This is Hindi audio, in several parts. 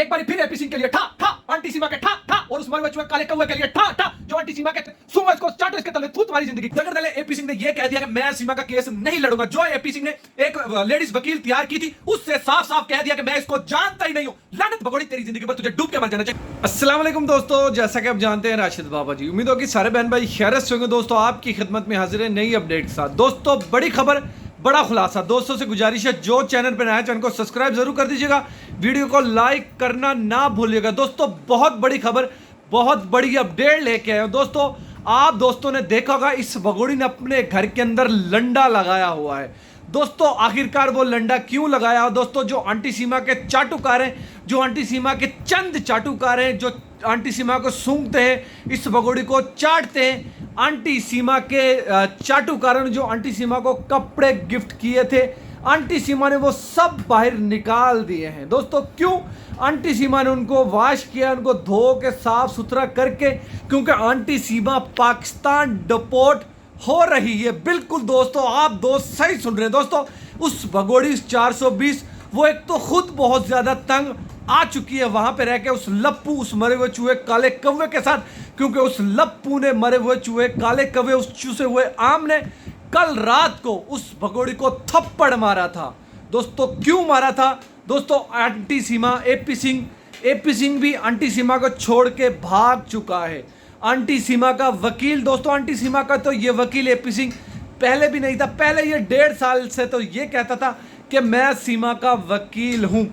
एक बार फिर एपी सिंह के लिए ठा ठा, आंटी सीमा के ठा ठा, और उस मरवे चूहे काले कौवे के लिए ठा ठा, जो आंटी सीमा के सुनो इसको चाटो इसके तले, थू तुम्हारी जिंदगी। दगड़ दले एपी सिंह ने यह कह दिया कि मैं सीमा का केस नहीं लड़ूंगा। जो एपी सिंह ने एक लेडीज वकील तैयार की थी, उससे साफ साफ कह दिया कि मैं इसको जानता ही नहीं हूं। लानत भगोड़ी तेरी जिंदगी पर, तुझे डूब के मर जाना चाहिए। अस्सलाम वालेकुम दोस्तों, जैसा कि आप जानते हैं राशिद बाबा जी, उम्मीद हो कि सारे बहन भाई खैरियत से होंगे। दोस्तों आपकी खिदमत में हाजिर है नई अपडेट के साथ। दोस्तों बड़ी खबर, बड़ा खुलासा। दोस्तों से गुजारिश है जो चैनल पर नया है चैनल को सब्सक्राइब जरूर कर दीजिएगा, वीडियो को लाइक करना ना भूलिएगा। दोस्तों बहुत बड़ी खबर, बहुत बड़ी अपडेट लेके आए हो। दोस्तों आप दोस्तों ने देखा होगा इस भगोड़ी ने अपने घर के अंदर लंडा लगाया हुआ है। दोस्तों आखिरकार वो लंडा क्यों लगाया? दोस्तों जो आंटी सीमा के चाटुकार हैं, जो आंटी सीमा के चंद चाटुकार हैं, जो आंटी सीमा को सूंघते हैं, इस भगोड़ी को चाटते हैं, आंटी सीमा के चाटुकारों ने जो आंटी सीमा को कपड़े गिफ्ट किए थे, आंटी सीमा ने वो सब बाहर निकाल दिए हैं। दोस्तों क्यों? आंटी सीमा ने उनको वॉश किया, उनको धो के साफ सुथरा करके, क्योंकि आंटी सीमा पाकिस्तान डिपोर्ट हो रही है। बिल्कुल दोस्तों, आप दोस्त सही सुन रहे हैं। दोस्तों उस भगोड़ी 420 वो एक तो खुद बहुत ज्यादा तंग आ चुकी है वहां पे रह के उस लप्पू, उस मरे हुए चूहे काले कौवे के साथ, क्योंकि उस लप्पू ने, मरे हुए चूहे काले कौवे, उस चूसे हुए आम ने कल रात को उस भगोड़ी को थप्पड़ मारा था। दोस्तों क्यों मारा था? दोस्तों आंटी सीमा, एपी सिंह भी आंटी सीमा को छोड़ के भाग चुका है। आंटी सीमा का वकील, दोस्तों आंटी सीमा का तो ये वकील एपी सिंह पहले भी नहीं था। पहले ये 1.5 साल से तो ये कहता था कि मैं सीमा का वकील हूं।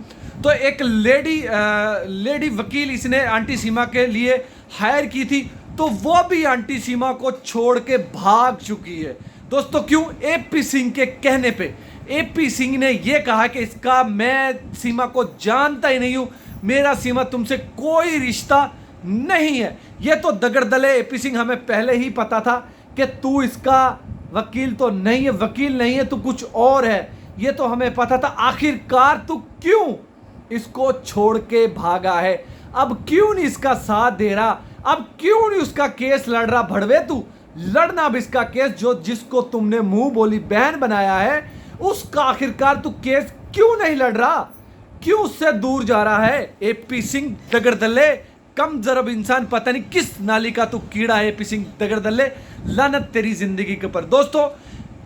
तो एक लेडी वकील इसने आंटी सीमा के लिए हायर की थी, तो वो भी आंटी सीमा को छोड़ के भाग चुकी है। दोस्तों क्यों? एपी सिंह के कहने पे एपी सिंह ने यह कहा कि इसका, मैं सीमा को जानता ही नहीं हूं, मेरा सीमा तुमसे कोई रिश्ता नहीं है। यह तो दगड़दले एपी सिंह, हमें पहले ही पता था कि तू इसका वकील तो नहीं है, वकील नहीं है, तू कुछ और है। यह तो हमें पता था। आखिरकार तू क्यों इसको छोड़ के भागा है? अब क्यों नहीं इसका साथ दे रहा? अब क्यों नहीं उसका केस लड़ रहा? भड़वे तू लड़ना अब इसका केस, जो जिसको तुमने मुंह बोली बहन बनाया है, उसका आखिरकार तू केस क्यों नहीं लड़ रहा? क्यों उससे दूर जा रहा है? एपी सिंह दगड़दल्ले, कम जरब इंसान, पता नहीं किस नाली का तू कीड़ा है। एपी सिंह दगड़दल्ले, लानत तेरी जिंदगी के ऊपर। दोस्तों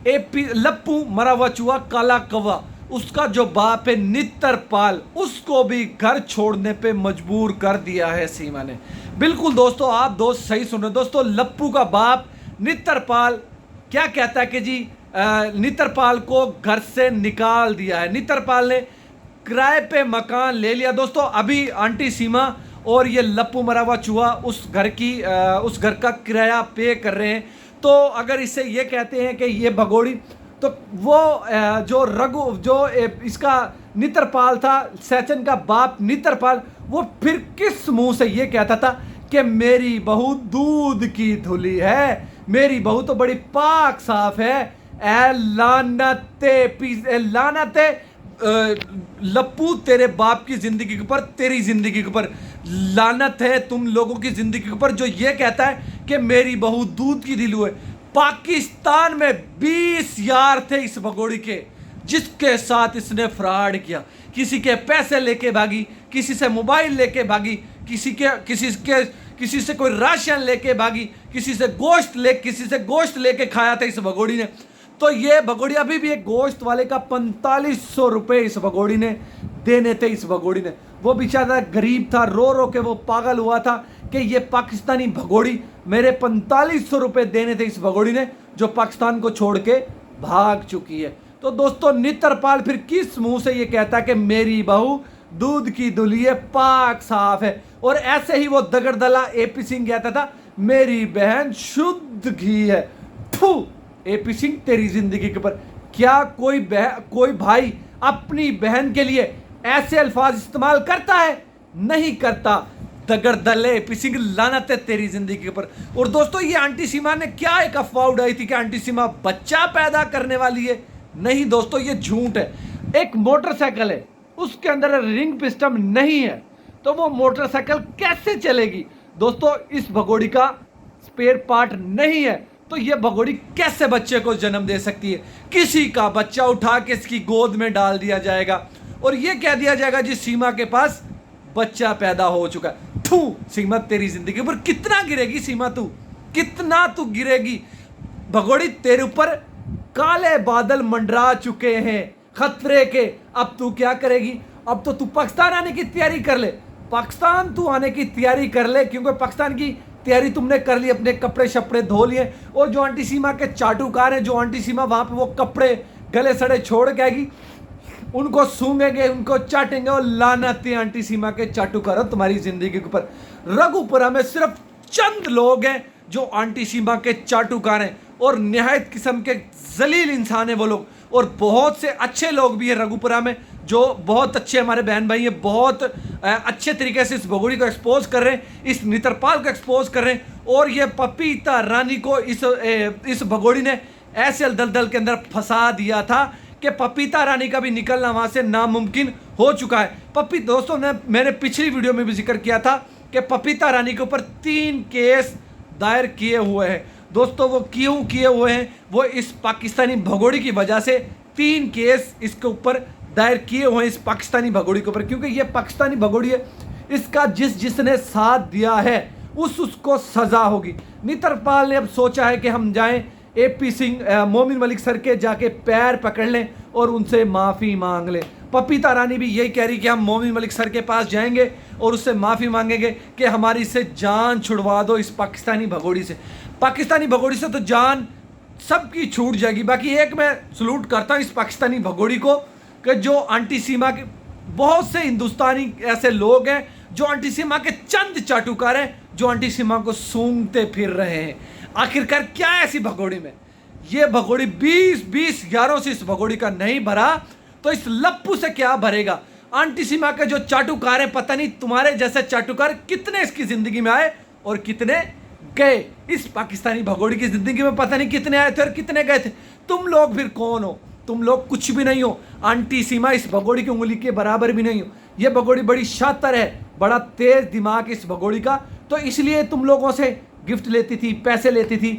एपी लप्पू, मरा हुआ चूहा काला कौवा, उसका जो बाप है नित्रपाल, उसको भी घर छोड़ने पे मजबूर कर दिया है सीमा ने। बिल्कुल दोस्तों, आप दोस्त सही सुन रहे। दोस्तों लप्पू का बाप नित्रपाल क्या कहता है कि जी नित्रपाल को घर से निकाल दिया है। नित्रपाल ने किराए पे मकान ले लिया। दोस्तों अभी आंटी सीमा और ये लप्पू मरा हुआ चूहा उस घर का किराया पे कर रहे हैं। तो अगर इससे ये कहते हैं कि ये भगोड़ी, तो वो इसका नित्रपाल था, सैचन का बाप नित्रपाल, वो फिर किस मुंह से ये कहता था कि मेरी बहू दूध की धुली है, मेरी बहू तो बड़ी पाक साफ है। लानते लप्पू, तेरे बाप की जिंदगी के ऊपर, तेरी जिंदगी के ऊपर लानत है, तुम लोगों की जिंदगी के ऊपर, जो ये कहता है कि मेरी बहू दूध की दिलू है। पाकिस्तान में 20 यार थे इस भगोड़ी के, जिसके साथ इसने फ्रॉड किया। किसी के पैसे लेके भागी, किसी से मोबाइल लेके भागी, किसी से कोई राशन लेके भागी, किसी से गोश्त लेके खाया था इस भगोड़ी ने। तो ये भगोड़ी, अभी भी एक गोश्त वाले का 4500 रुपए इस भगोड़ी ने देने थे। इस भगोड़ी ने, वो बेचारा गरीब था, रो रो के वो पागल हुआ था कि ये पाकिस्तानी भगोड़ी मेरे 4500 रुपए देने थे इस भगोड़ी ने, जो पाकिस्तान को छोड़ के भाग चुकी है। तो दोस्तों नित्रपाल फिर किस मुंह से ये कहता है कि मेरी बहू दूध की दुली है, पाक साफ है। और ऐसे ही वो दगड़दला एपी सिंह कहता था मेरी बहन शुद्ध घी है। फू, एपी सिंह तेरी जिंदगी के ऊपर। क्या कोई भाई अपनी बहन के लिए ऐसे अल्फाज इस्तेमाल करता है? नहीं करता। दगड़दल्ले एपी सिंह, लानत है तेरी जिंदगी के ऊपर। और दोस्तों ये आंटी सीमा ने क्या एक अफवाह उड़ाई थी कि आंटी सीमा बच्चा पैदा करने वाली है। नहीं दोस्तों, ये झूठ है। एक मोटरसाइकिल है, उसके अंदर रिंग पिस्टन नहीं है, तो वो मोटरसाइकिल कैसे चलेगी? दोस्तों इस भगोड़ी का स्पेयर पार्ट नहीं है, तो ये भगोड़ी कैसे बच्चे को जन्म दे सकती है? किसी का बच्चा उठा के इसकी गोद में डाल दिया जाएगा और ये कह दिया जाएगा जी सीमा के पास बच्चा पैदा हो चुका है। थू सीमा, तेरी जिंदगी पर कितना गिरेगी सीमा, तू कितना तू गिरेगी। भगोड़ी तेरे ऊपर काले बादल मंडरा चुके हैं खतरे के। अब तू क्या करेगी? अब तो तू पाकिस्तान आने की तैयारी कर ले। पाकिस्तान तू आने की तैयारी कर ले, क्योंकि पाकिस्तान की तैयारी तुमने कर ली, अपने कपड़े शपड़े धो लिए। और जो आंटी सीमा के चाटुकार हैं, जो आंटी सीमा वहां पे वो कपड़े गले सड़े छोड़ के आएगी, उनको सूंघेंगे, उनको चाटेंगे। और लानती आंटी सीमा के चाटुकार तुम्हारी जिंदगी के ऊपर। रघुपुरा में सिर्फ चंद लोग हैं जो आंटी सीमा के चाटुकार हैं, और निहायत किस्म के जलील इंसान है वो लोग। और बहुत से अच्छे लोग भी हैं रघुपुरा में, जो बहुत अच्छे हमारे बहन भाई हैं, बहुत अच्छे तरीके से इस भगोड़ी को एक्सपोज कर रहे हैं, इस नितरपाल को एक्सपोज कर रहे हैं। और ये पपीता रानी को इस भगोड़ी ने ऐसे दलदल के अंदर फंसा दिया था कि पपीता रानी का भी निकलना वहां से नामुमकिन हो चुका है। दोस्तों ने मैंने पिछली वीडियो में भी जिक्र किया था कि पपीता रानी के ऊपर 3 केस दायर किए हुए हैं। दोस्तों वो क्यों किए हुए हैं? वो इस पाकिस्तानी भगोड़ी की वजह से 3 केस इसके ऊपर दायर किए हुए हैं, इस पाकिस्तानी भगोड़ी के ऊपर। क्योंकि ये पाकिस्तानी भगोड़ी है, इसका जिसने साथ दिया है उसको सजा होगी। नितरपाल ने अब सोचा है कि हम जाएं AP सिंह, मोमिन मलिक सर के जाके पैर पकड़ लें और उनसे माफ़ी मांग लें। पपीता रानी भी यही कह रही कि हम मोमिन मलिक सर के पास जाएंगे और उससे माफ़ी मांगेंगे कि हमारी से जान छुड़वा दो इस पाकिस्तानी भगोड़ी से। पाकिस्तानी भगोड़ी से तो जान सबकी छूट जाएगी। बाकी एक मैं सलूट करता हूँ इस पाकिस्तानी भगोड़ी को, कि जो आंटी सीमा के बहुत से हिंदुस्तानी ऐसे लोग हैं जो आंटी सीमा के चंद चाटुकार हैं, जो आंटी सीमा को सूंघते फिर रहे हैं। आखिरकार क्या है ऐसी भगोड़ी में? ये भगोड़ी 20 11 से इस भगोड़ी का नहीं भरा तो इस लप्पू से क्या भरेगा? आंटी सीमा के जो चाटुकार हैं, पता नहीं तुम्हारे जैसे चाटुकार कितने इसकी जिंदगी में आए और कितने गए। इस पाकिस्तानी भगोड़ी की जिंदगी में पता नहीं कितने आए थे और कितने गए थे। तुम लोग फिर कौन हो? तुम लोग कुछ भी नहीं हो। आंटी सीमा इस भगोड़ी की उंगली के बराबर भी नहीं हो। ये भगोड़ी बड़ी शातिर है, बड़ा तेज दिमाग इस भगोड़ी का, तो इसलिए तुम लोगों से गिफ्ट लेती थी, पैसे लेती थी,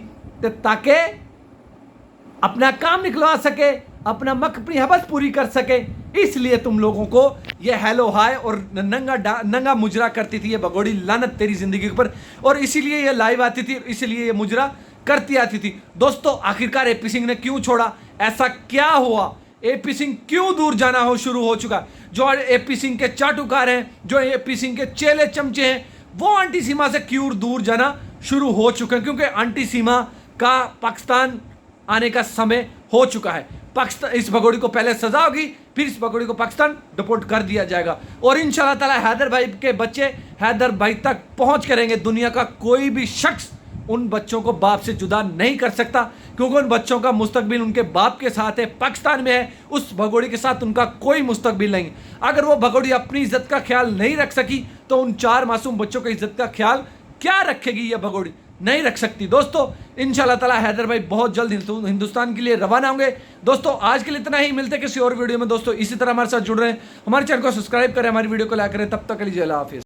ताकि अपना काम निकलवा सके, अपनी हवस पूरी कर सके। इसलिए तुम लोगों को ये हेलो हाय और नंगा मुजरा करती थी ये भगोड़ी, लानत तेरी जिंदगी के ऊपर। और इसीलिए ये लाइव आती थी, इसीलिए ये मुजरा करती आती थी। दोस्तों आखिरकार AP सिंह ने क्यों छोड़ा? ऐसा क्या हुआ? AP सिंह क्यों दूर जाना शुरू हो चुका? जो AP सिंह के चाटुकार हैं, जो AP सिंह के चेले चमचे हैं, वो आंटी सीमा से क्यों दूर जाना शुरू हो चुके हैं? क्योंकि आंटी सीमा का पाकिस्तान आने का समय हो चुका है। पाकिस्तान, इस भगोड़ी को पहले सजा होगी, फिर इस भगोड़ी को पाकिस्तान डिपोर्ट कर दिया जाएगा। और इंशाल्लाह ताला हैदर भाई के बच्चे हैदर भाई तक पहुंच करेंगे। दुनिया का कोई भी शख्स उन बच्चों को बाप से जुदा नहीं कर सकता, क्योंकि उन बच्चों का मुस्तकबिल उनके बाप के साथ है, पाकिस्तान में है। उस भगोड़ी के साथ उनका कोई मुस्तकबिल नहीं। अगर वो भगोड़ी अपनी इज्जत का ख्याल नहीं रख सकी तो उन 4 मासूम बच्चों की इज्जत का ख्याल क्या रखेगी? ये भगोड़ी नहीं रख सकती। दोस्तों इंशाल्लाह ताला हैदर भाई बहुत जल्द हिंदुस्तान के लिए रवाना होंगे। दोस्तों आज के लिए इतना ही, मिलते किसी और वीडियो में। दोस्तों इसी तरह हमारे साथ जुड़ रहे हैं, हमारे चैनल को सब्सक्राइब करें, हमारी वीडियो को लाइक करें। तब तक के लिए जय हाफिज़।